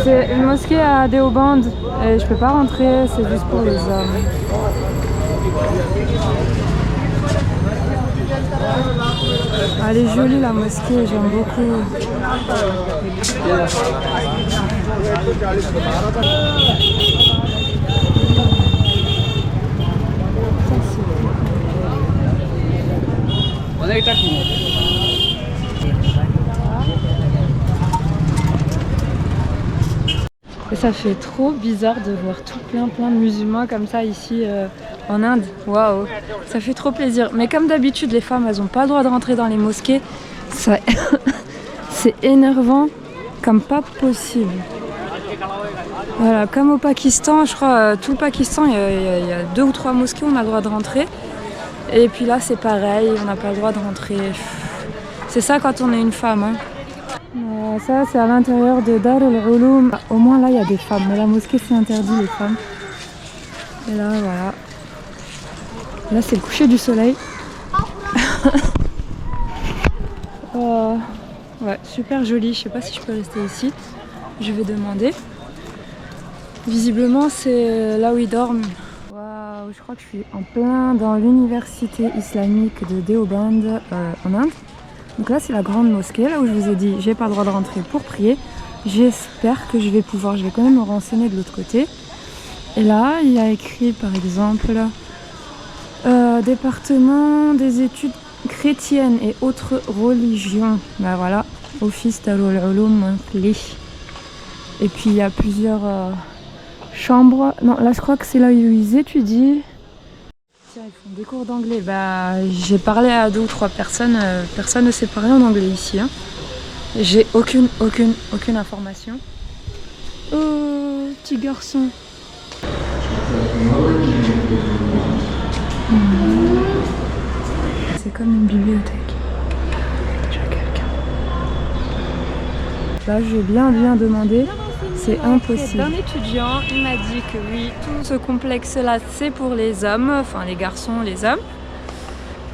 C'est une mosquée à Deoband et je peux pas rentrer, c'est juste pour les hommes. Elle est jolie la mosquée, j'aime beaucoup. Et ça fait trop bizarre de voir tout plein de musulmans comme ça ici en Inde. Waouh, ça fait trop plaisir. Mais comme d'habitude, les femmes, elles n'ont pas le droit de rentrer dans les mosquées. Ça... c'est énervant comme pas possible. Voilà, comme au Pakistan, je crois, tout le Pakistan, il y a 2 ou 3 mosquées où on a le droit de rentrer. Et puis là, c'est pareil, on n'a pas le droit de rentrer. C'est ça quand on est une femme. Hein. Ça, c'est à l'intérieur de Dar al-Ulum. Au moins, là, il y a des femmes. Mais la mosquée, c'est interdit, les femmes. Et là, voilà. Là, c'est le coucher du soleil. Ouais, super joli. Je sais pas si je peux rester ici. Je vais demander. Visiblement, c'est là où ils dorment. Waouh, je crois que je suis en plein dans l'université islamique de Deoband en Inde. Donc là, c'est la grande mosquée, là où je vous ai dit, j'ai pas le droit de rentrer pour prier. J'espère que je vais pouvoir, je vais quand même me renseigner de l'autre côté. Et là, il y a écrit, par exemple, département des études chrétiennes et autres religions. Ben voilà, office Darul Ulum Li. Et puis il y a plusieurs chambres. Non, là je crois que c'est là où ils étudient. Tiens, ils font des cours d'anglais. Bah, j'ai parlé à 2 ou 3 personnes. Personne ne sait parler en anglais ici. Hein. J'ai aucune information. Oh, petit garçon. C'est comme une bibliothèque. J'ai quelqu'un. Là, j'ai bien demandé. C'est impossible. Un étudiant, il m'a dit que oui, tout ce complexe-là, c'est pour les hommes, enfin les garçons, les hommes.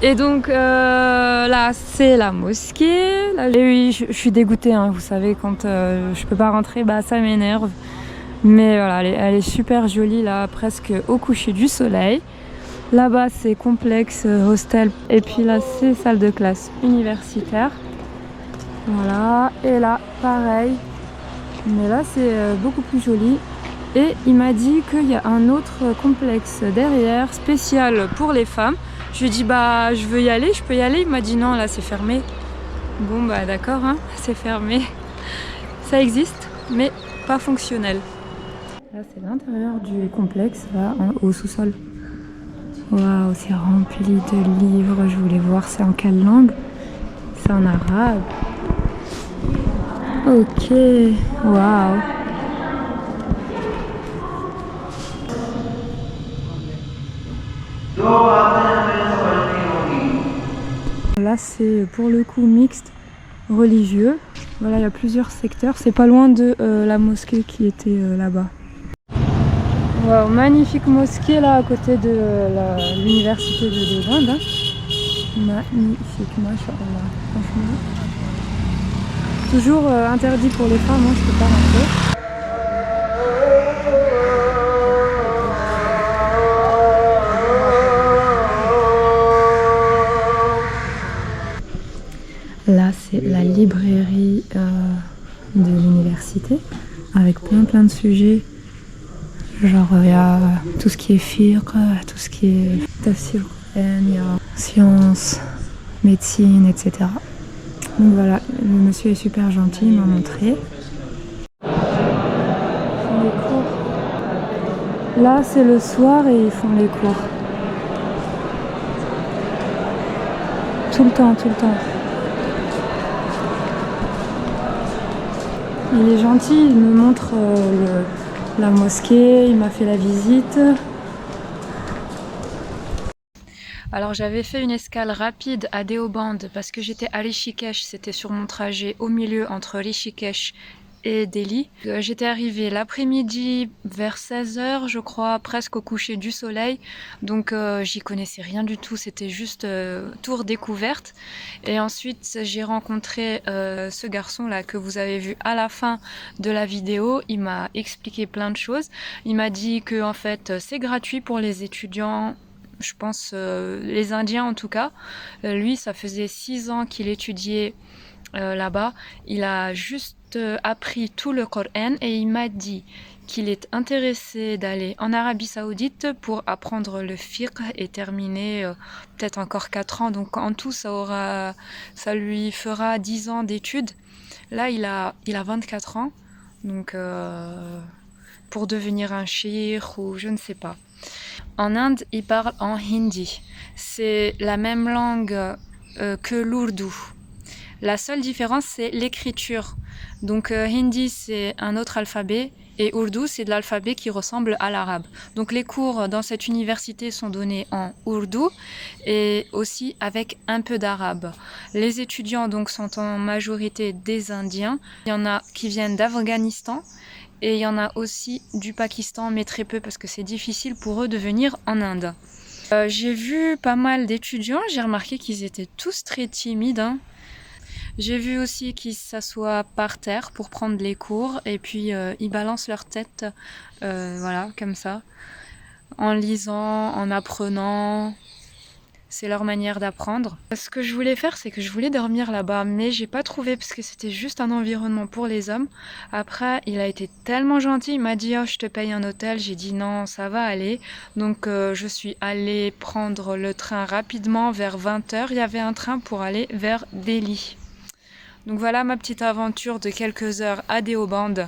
Et donc là, c'est la mosquée. Là, et oui, je suis dégoûtée, hein, vous savez, quand je peux pas rentrer, bah ça m'énerve. Mais voilà, elle est super jolie là, presque au coucher du soleil. Là-bas, c'est complexe, hostel. Et puis là, c'est salle de classe universitaire. Voilà, et là, pareil. Mais là, c'est beaucoup plus joli. Et il m'a dit qu'il y a un autre complexe derrière, spécial pour les femmes. Je lui ai dit, bah, je veux y aller, je peux y aller. Il m'a dit, non, là, c'est fermé. Bon, bah, d'accord, hein, c'est fermé. Ça existe, mais pas fonctionnel. Là, c'est l'intérieur du complexe, là, au sous-sol. Waouh, c'est rempli de livres. Je voulais voir, c'est en quelle langue? C'est en arabe. Ok, waouh. Là, c'est pour le coup mixte religieux. Voilà, il y a plusieurs secteurs. C'est pas loin de la mosquée qui était là-bas. Wow, magnifique mosquée là à côté de l'université de Deoband. Hein. Magnifique, machallah. Franchement. Toujours interdit pour les femmes, hein, je peux pas rentrer. Là, c'est la librairie de l'université avec plein de sujets. Genre, il y a tout ce qui est fiqh, tout ce qui est tafsir, il y a sciences, médecine, etc. Donc voilà, le monsieur est super gentil, il m'a montré. Ils font les cours. Là, c'est le soir et ils font les cours. Tout le temps. Il est gentil, il me montre la mosquée, il m'a fait la visite. Alors j'avais fait une escale rapide à Deoband parce que j'étais à Rishikesh, c'était sur mon trajet au milieu entre Rishikesh et Delhi. J'étais arrivée l'après-midi vers 16h, je crois, presque au coucher du soleil. Donc j'y connaissais rien du tout, c'était juste tour découverte. Et ensuite j'ai rencontré ce garçon-là que vous avez vu à la fin de la vidéo. Il m'a expliqué plein de choses. Il m'a dit que en fait c'est gratuit pour les étudiants. Je pense les Indiens en tout cas. Lui, ça faisait 6 ans qu'il étudiait là-bas. Il a juste appris tout le Coran et il m'a dit qu'il est intéressé d'aller en Arabie Saoudite pour apprendre le fiqh et terminer peut-être encore 4 ans. Donc en tout, ça lui fera 10 ans d'études. Là, il a 24 ans. Donc pour devenir un cheikh ou je ne sais pas. En Inde, ils parlent en hindi. C'est la même langue que l'ourdou. La seule différence, c'est l'écriture. Donc hindi, c'est un autre alphabet et ourdou, c'est de l'alphabet qui ressemble à l'arabe. Donc les cours dans cette université sont donnés en ourdou et aussi avec un peu d'arabe. Les étudiants donc sont en majorité des Indiens. Il y en a qui viennent d'Afghanistan et il y en a aussi du Pakistan, mais très peu parce que c'est difficile pour eux de venir en Inde. J'ai vu pas mal d'étudiants, j'ai remarqué qu'ils étaient tous très timides, hein. J'ai vu aussi qu'ils s'assoient par terre pour prendre les cours et puis ils balancent leur tête, voilà, comme ça, en lisant, en apprenant. C'est leur manière d'apprendre. Ce que je voulais faire, c'est que je voulais dormir là-bas, mais j'ai pas trouvé parce que c'était juste un environnement pour les hommes. Après, il a été tellement gentil, il m'a dit oh, je te paye un hôtel. J'ai dit non, ça va aller. Donc je suis allée prendre le train rapidement vers 20h. Il y avait un train pour aller vers Delhi. Donc voilà ma petite aventure de quelques heures à Deoband.